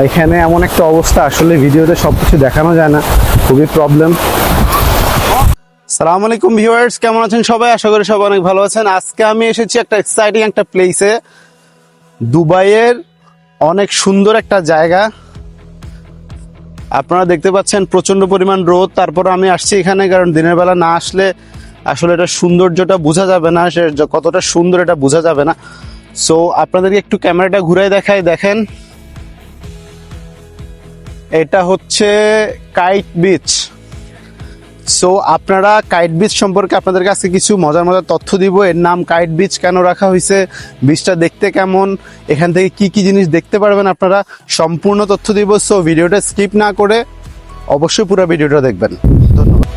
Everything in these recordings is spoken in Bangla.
এখানে এমন একটা অবস্থা, আসলে ভিডিওতে সবকিছু দেখানো যায় না, খুবই প্রবলেম। সালাম আলাইকুম ভিউয়ার্স, কেমন আছেন সবাই? আশা করি সবাই অনেক ভালো আছেন। আজকে আমি এসেছি একটা এক্সাইটিং একটা প্লেসে, দুবাইয়ের অনেক সুন্দর একটা জায়গা। আপনারা দেখতে পাচ্ছেন প্রচন্ড পরিমাণ রোদ, তারপর আমি আসছি এখানে কারণ দিনের বেলা না আসলে আসলে এটা সৌন্দর্যটা বোঝা যাবে না, সে কতটা সুন্দর এটা বোঝা যাবে না। সো আপনাদেরকে একটু ক্যামেরাটা ঘুরাই দেখাই। দেখেন, এটা হচ্ছে কাইট বিচ। সো আপনারা কাইট বিচ সম্পর্কে আপনাদের কাছে কিছু মজার মজার তথ্য দিব। এর নাম কাইট বিচ কেন রাখা হয়েছে, বিচটা দেখতে কেমন, এখান থেকে কি কি জিনিস দেখতে পারবেন, আপনারা সম্পূর্ণ তথ্য দিব। সো ভিডিওটা স্কিপ না করে অবশ্যই পুরো ভিডিওটা দেখবেন। ধন্যবাদ।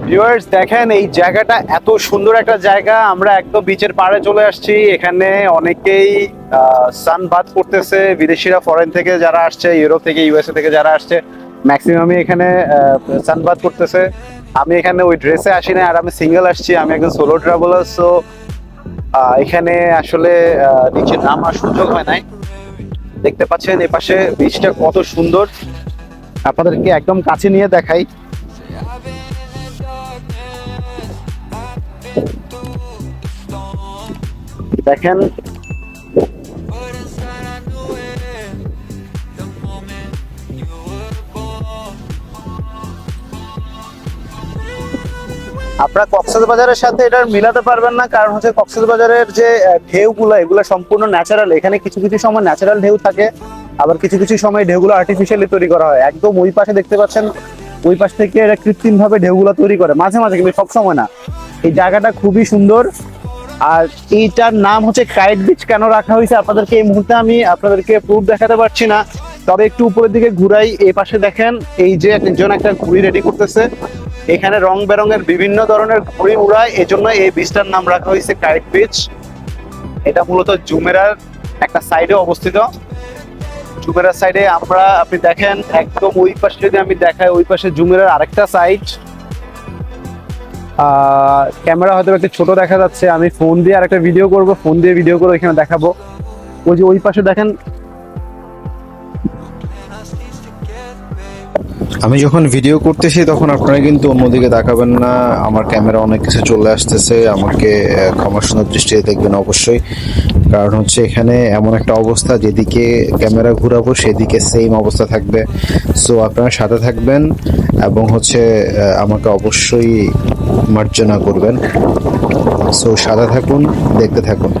ভিউয়ার্স দেখেন, এই জায়গাটা এত সুন্দর একটা জায়গা। আমরা একদম বিচের পাড়ে চলে আসছি। এখানে অনেকেই সানবাথ করতেছে, বিদেশিরা ফরেন থেকে যারা আসছে, ইউরোপ থেকে ইউএসএ থেকে যারা আসছে, ম্যাক্সিমামই এখানে সানবাথ করতেছে। আমি এখানে ওই ড্রেসে আসি না, আর আমি সিঙ্গেল আসছি, আমি একজন সোলো ট্রাভেলার। সো এখানে আসলে নিচে নামার সুযোগ হয় নাই। দেখতে পাচ্ছেন এপাশে বিচটা কত সুন্দর, আপনাদেরকে একদম কাছে নিয়ে দেখাই। দেখেন, আপনারা কক্সবাজারের সাথে এটা মিলাতে পারবেন না, কারণ হচ্ছে কক্সবাজারের যে ঢেউগুলো, এগুলো সম্পূর্ণ ন্যাচারাল। এখানে কিছু কিছু সময় ন্যাচারাল ঢেউ থাকে, আবার কিছু কিছু সময় ঢেউগুলো আর্টিফিশিয়ালি তৈরি করা হয়। একদম ওই পাশে দেখতে পাচ্ছেন, ওই পাশ থেকে এরা কৃত্রিম ভাবে ঢেউগুলো তৈরি করে মাঝে মাঝে, কিন্তু সব সময় না। এই জায়গাটা খুবই সুন্দর। আর এইটার নাম হচ্ছে কাইট বিচ কেন রাখা হয়েছে, আপনাদেরকে এই মুহূর্তে আমি আপনাদেরকে প্রুফ দেখাতে পারছি না, তবে একটু উপরের দিকে ঘুরাই। এই পাশে দেখেন, এই যে একজন একটা ঘুড়ি রেডি করতেছে। এখানে রং বেরঙের বিভিন্ন ধরনের ঘুড়ি উড়ায়, এজন্য এই বিচটার নাম রাখা হয়েছে কাইট বিচ। এটা মূলত জুমেরার একটা সাইডে অবস্থিত। জুমেরার সাইডে আপনি দেখেন, একদম ওই পাশে যদি আমি দেখাই, ওই পাশে জুমেরার আরেকটা সাইড। ক্যামেরা হয়তো একটু ছোট দেখা যাচ্ছে, আমি ফোন দিয়ে আরেকটা ভিডিও করব, ফোন দিয়ে ভিডিও করে এখানে দেখাবো। ওই যে ওই পাশে দেখেন, আমি যখন ভিডিও করতেছি তখন আপনারা কিন্তু অন্যদিকে তাকাবেন না। আমার ক্যামেরা অনেক কিছু চলে আসতেছে, আমাকে ক্ষমা সুন্দর দৃষ্টিতে দেখবেন অবশ্যই। কারণ হচ্ছে এখানে এমন একটা অবস্থা, যেদিকে ক্যামেরা ঘুরাবো সেদিকে সেম অবস্থা থাকবে। সো আপনারা সাথে থাকবেন এবং হচ্ছে আমাকে অবশ্যই মার্জনা করবেন। সো সাথে থাকুন, দেখতে থাকুন।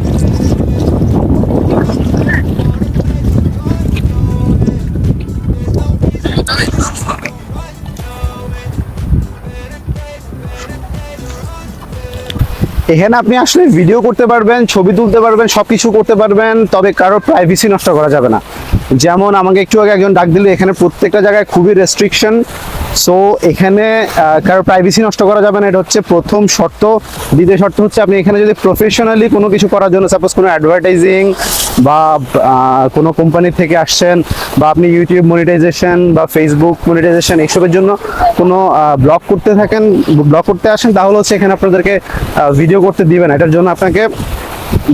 এখানে আপনি আসলে ভিডিও করতে পারবেন, ছবি তুলতে পারবেন, সবকিছু করতে পারবেন, তবে কারোর প্রাইভেসি নষ্ট করা যাবে না। যেমন আমাকে একটু আগে একজন ডাক দিল, এখানে প্রত্যেকটা জায়গায় খুবই রেস্ট্রিকশন। সো এখানে কারোর প্রাইভেসি নষ্ট করা যাবে না, এটা হচ্ছে প্রথম শর্ত। দ্বিতীয় শর্ত হচ্ছে, আপনি এখানে যদি প্রফেশনালি কোনো কিছু করার জন্য, সাপোজ কোনো অ্যাডভার্টাইজিং বা কোনো কোম্পানি থেকে আসছেন, বা আপনি ইউটিউব মনিটাইজেশন বা ফেসবুক মনিটাইজেশন এইসবের জন্য কোনো ব্লগ করতে আসেন, তাহলে হচ্ছে এখানে আপনাদেরকে ভিডিও করতে দিবেন। এটার জন্য আপনাকে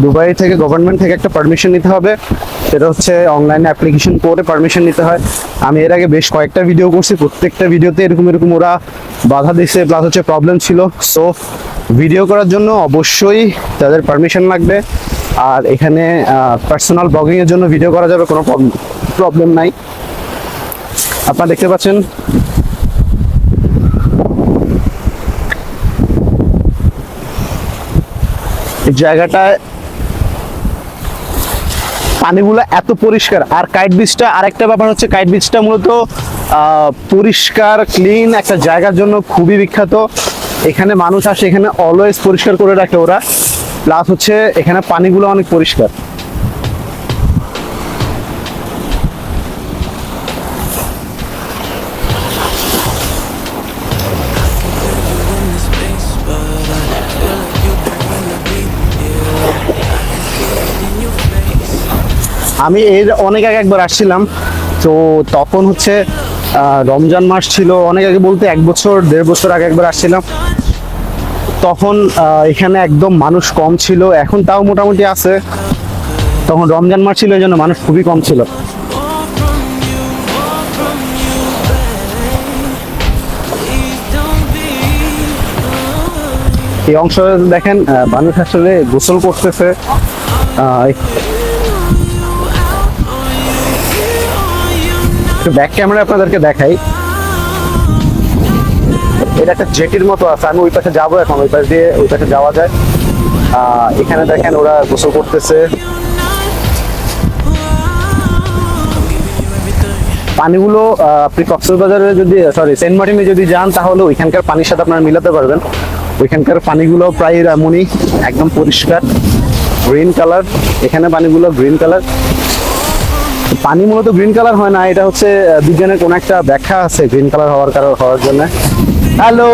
দুবাই থেকে, গভর্নমেন্ট থেকে একটা পারমিশন নিতে হবে। সেটা হচ্ছে অনলাইনে অ্যাপ্লিকেশন করে পারমিশন নিতে হয়। আমি এর আগে বেশ কয়েকটা ভিডিও করছি, প্রত্যেকটা ভিডিওতে এরকম ওরা বাধা দিচ্ছে, প্লাস হচ্ছে প্রবলেম ছিল। সো ভিডিও করার জন্য অবশ্যই তাদের পারমিশন লাগবে। আর এখানে পার্সোনাল ব্লগিংয়ের জন্য ভিডিও করা যাবে, কোনো প্রবলেম নাই। আপনারা দেখতে পাচ্ছেন, এই জায়গাটায় পানিগুলো এত পরিষ্কার। আর কাইট বিচটা আরেকটা ব্যাপার হচ্ছে, কাইট বিচটা মূলত পরিষ্কার ক্লিন একটা জায়গার জন্য খুবই বিখ্যাত। এখানে মানুষ আসে, এখানে অলওয়েজ পরিষ্কার করে রাখে ওরা, প্লাস হচ্ছে এখানে পানিগুলো অনেক পরিষ্কার। আমি এর অনেক আগে একবার আসছিলাম, তো তখন হচ্ছে রমজান মাস ছিল, অনেক আগে বলতে 1 বছর 1.5 বছর আগে একবার আসছিলাম। তখন এখানে একদম মানুষ কম ছিল, এখন তাও মোটামুটি আছে। তখন রমজান মাস ছিল, এই জন্য মানুষ খুবই কম ছিল। এই অংশ দেখেন মানুষ আসলে গোসল করতেছে। একটু ব্যাক ক্যামেরা আপনাদেরকে দেখাই। এটা একটা জেটির মতো আছে, আমি ওই পাশে যাবো এখন, ওই পাশ দিয়ে ওই পাশে যাওয়া যায়। এখানে দেখেন ওরা গোসল করতেছে। পানিগুলো আপনি কক্সবাজারে যদি সেন্ট মার্টিনে যদি যান তাহলে ওইখানকার পানির সাথে আপনারা মিলাতে পারবেন। ওইখানকার পানিগুলো প্রায় এমনই, একদম পরিষ্কার গ্রিন কালার। এখানে পানিগুলো গ্রিন কালার। পানি মূলত গ্রিন কালার হয় না, এটা হচ্ছে বিজ্ঞানের কোনো একটা ব্যাখ্যা আছে গ্রিন কালার হওয়ার জন্য। Hello,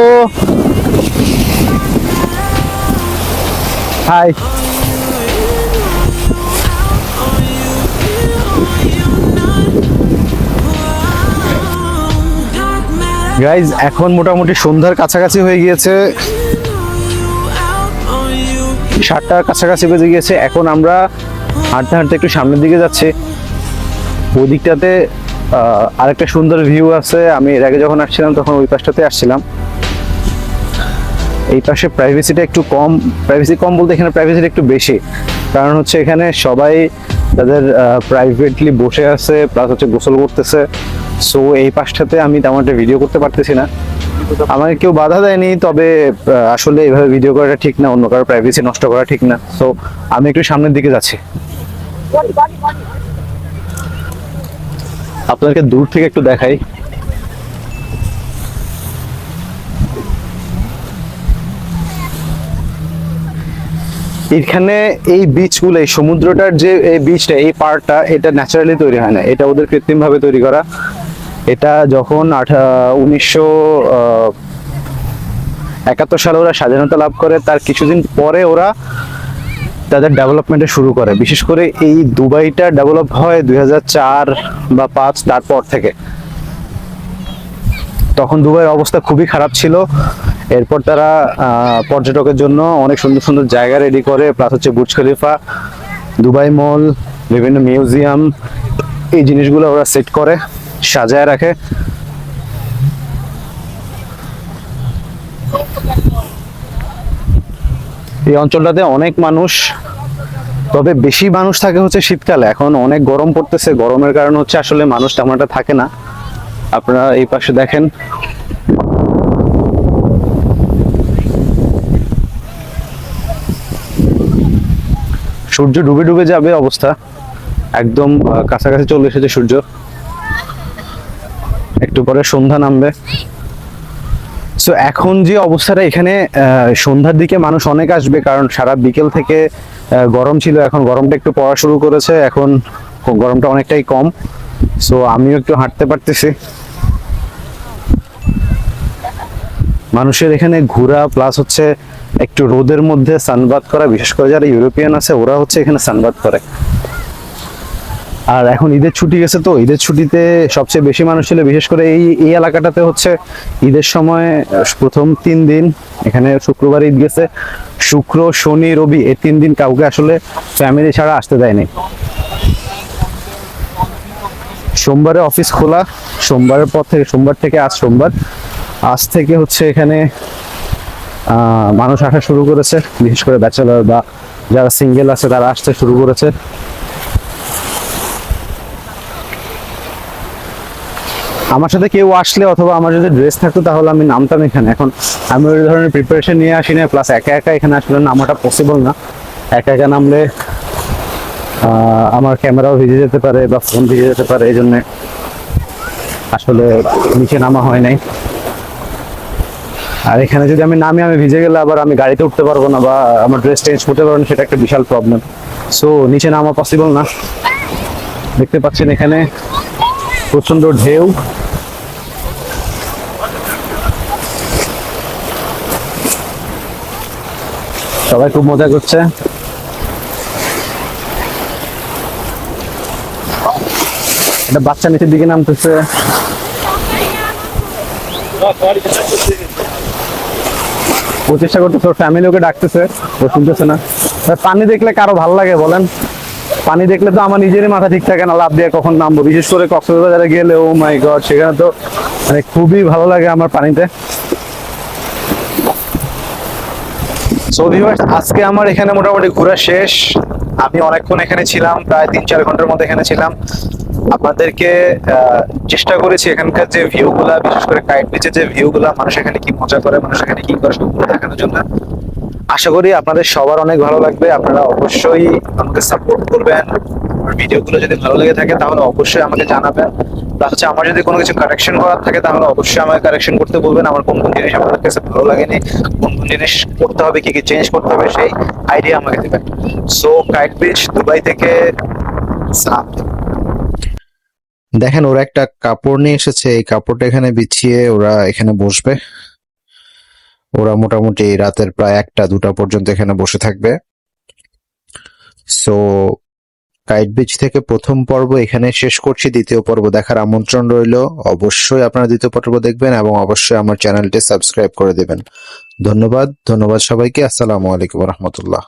high. গাইজ এখন মোটামুটি সন্ধ্যার কাছাকাছি হয়ে গিয়েছে, 7টার কাছাকাছি বেজে গিয়েছে। এখন আমরা হাঁটতে হাঁটতে একটু সামনের দিকে যাচ্ছি। ওই দিকটাতে আরেকটা সুন্দর ভিউ আছে। আমি এর আগে যখন আসছিলাম তখন ওই পাশটাতে আসছিলাম। এই পাশে প্রাইভেসিটা একটু কম, প্রাইভেসি কম বলতে এখানে প্রাইভেসিটা একটু বেশি, কারণ হচ্ছে এখানে সবাই তাদের প্রাইভেটলি বসে আছে, প্লাস হচ্ছে গোসল করতেছে। সো এই পাশটাতে আমি তেমন একটা ভিডিও করতে পারতেছি না। আমাকে কেউ বাধা দেয়নি, তবে আসলে এইভাবে ভিডিও করাটা ঠিক না, অন্য কারো প্রাইভেসি নষ্ট করা ঠিক না। সো আমি একটু সামনের দিকে যাচ্ছি, আপনাদেরকে দূর থেকে একটু দেখাই। এখানে এই বিচগুলো, এই সমুদ্রটার যে এই বিচটা, এই পার্টটা, এটা ন্যাচারালি তৈরি হয় না, এটা ওদের কৃত্রিম ভাবে তৈরি করা। এটা যখন 1971 সালে ওরা স্বাধীনতা লাভ করে, তার কিছুদিন পরে ওরা তাদের ডেভেলপমেন্টে শুরু করে। বিশেষ করে এই দুবাইটা ডেভেলপ হয় 2004 বা 2005 তারপর থেকে। তখন দুবাইয়ের অবস্থা খুবই খারাপ ছিল। এরপর তারা পর্যটকের জন্য অনেক সুন্দর সুন্দর জায়গা রেডি করে, প্লাস হচ্ছে বুর্জ খলিফা, দুবাই মল, বিভিন্ন মিউজিয়াম, এই জিনিসগুলো ওরা সেট করে সাজায় রাখে। এই অঞ্চলটাতে অনেক মানুষ, তবে বেশি মানুষ থাকে হচ্ছে শীতকালে। এখন অনেক গরম পড়তেছে, গরমের কারণে হচ্ছে আসলে মানুষ তেমন একটা থাকে না। আপনারা এই পাশে দেখেন, সূর্য ডুবে ডুবে যাবে অবস্থা, একদম কাছাকাছি চলে এসেছে সূর্য। একটু পরে সন্ধ্যা নামবে। সো এখন যে অবস্থাটা, এখানে সন্ধ্যার দিকে মানুষ অনেক আসবে, কারণ সারা বিকেল থেকে গরম ছিল, এখন গরমটা একটু পড়া শুরু করেছে, এখন গরমটা অনেকটাই কম। সো আমিও একটু হাঁটতে পারতেছি। মানুষের এখানে ঘোরা, প্লাস হচ্ছে একটু রোদের মধ্যে সানবাথ করা, বিশেষ করে যারা ইউরোপিয়ান আছে ওরা হচ্ছে এখানে সানবাথ করে। আর এখন ঈদের ছুটি গেছে, তো ঈদের ছুটিতে সবচেয়ে বেশি মানুষ ছিল, বিশেষ করে এই এলাকাটাতে হচ্ছে ঈদের সময় প্রথম 3 দিন, এখানে শুক্রবার ঈদ গেছে, শুক্র শনি রবি এই 3 দিন কাউকে আসলে ফ্যামিলি ছাড়া আসতে দেয়নি। সোমবারে অফিস খোলা, সোমবারের পর থেকে, সোমবার থেকে আজ থেকে হচ্ছে এখানে মানুষ আসা শুরু করেছে, বিশেষ করে ব্যাচেলর বা যারা সিঙ্গেল আছে তারা আসতে শুরু করেছে। আমার সাথে কেউ আসলে অথবা আমার যদি ড্রেস থাকতো তাহলে আমি নামতাম এখানে। এখন আমি ওই ধরনের প্রিপারেশন নিয়ে আসি না, প্লাস একা একা এখানে আসলে নামাটা পসিবল না। একা একা নামলে আমার ক্যামেরাও ভিজে যেতে পারে বা ফোন ভিজে যেতে পারে, এই জন্যে আসলে নিচে নামা হয় নাই। আর এখানে যদি আমি নামি, আমি ভিজে গেলে আবার আমি গাড়িতে উঠতে পারবো না বা আমার ড্রেস চেঞ্জ করতে পারবো না, সেটা একটা বিশাল প্রবলেম। সো নিচে নামা পসিবল না। দেখতে পাচ্ছেন এখানে প্রচন্ড ঢেউ। সবাই খুব মজা করছে। একটা বাচ্চা নিচের দিকে নামতেছে। ও চেষ্টা করতেছে, ওর ফ্যামিলি ওকে ডাকতেছে, ও শুনতেছে না। ভাই, পানি দেখলে কারো ভালো লাগে বলেন? পানি দেখলে তো আমার নিজেরই মাথা ঠিক থাকে না, লাভ দিয়ে কখন নামবো। বিশেষ করে কক্সবাজারে গেলে, ও মাই গড, সেখানে তো মানে খুবই ভালো লাগে আমার পানিতে। সো ভিউয়ার্স, আজকে আমার এখানে মোটামুটি ঘোরা শেষ। আমি অনেকক্ষণ এখানে ছিলাম, প্রায় 3-4 ঘন্টার মতো এখানে ছিলাম। আপনাদেরকে চেষ্টা করেছি এখানকার যে ভিউ গুলা, বিশেষ করে কাইট বিচের যে ভিউ গুলা, মানুষ এখানে কি মজা করে, মানুষ এখানে কি করে, সবগুলো দেখানোর জন্য। আশা করি আপনাদের সবার অনেক ভালো লাগবে। আপনারা অবশ্যই আমাকে সাপোর্ট করবেন। আমার ভিডিওগুলো যদি ভালো লেগে থাকে তাহলে অবশ্যই আমাকে জানাবেন। প্লাস হচ্ছে আমার যদি কোনো কিছু কারেকশন করার থাকে তাহলে অবশ্যই আমাকে কারেকশন করতে বলবেন। আমার কোন কোন জিনিস আপনাদের কাছে ভালো লাগেনি, কোন কোন জিনিস করতে হবে, কি কি চেঞ্জ করতে হবে, সেই আইডিয়া আমাকে দেবেন। সো কাইট বিচ দুবাই থেকে সালাম। দেখেন, ওরা একটা কাপড় নিয়ে এসেছে, এই কাপড়টা এখানে বিছিয়ে ওরা এখানে বসবে। ওরা মোটামুটি রাতের প্রায় 1টা-2টা পর্যন্ত এখানে বসে থাকবে। সো কাইট বিচ থেকে প্রথম পর্ব এখানে শেষ করছি। দ্বিতীয় পর্ব দেখার আমন্ত্রণ রইল। অবশ্যই আপনারা দ্বিতীয় পর্ব দেখবেন এবং অবশ্যই আমার চ্যানেলটি সাবস্ক্রাইব করে দেবেন। ধন্যবাদ সবাইকে। আসসালামু আলাইকুম রহমতুল্লাহ।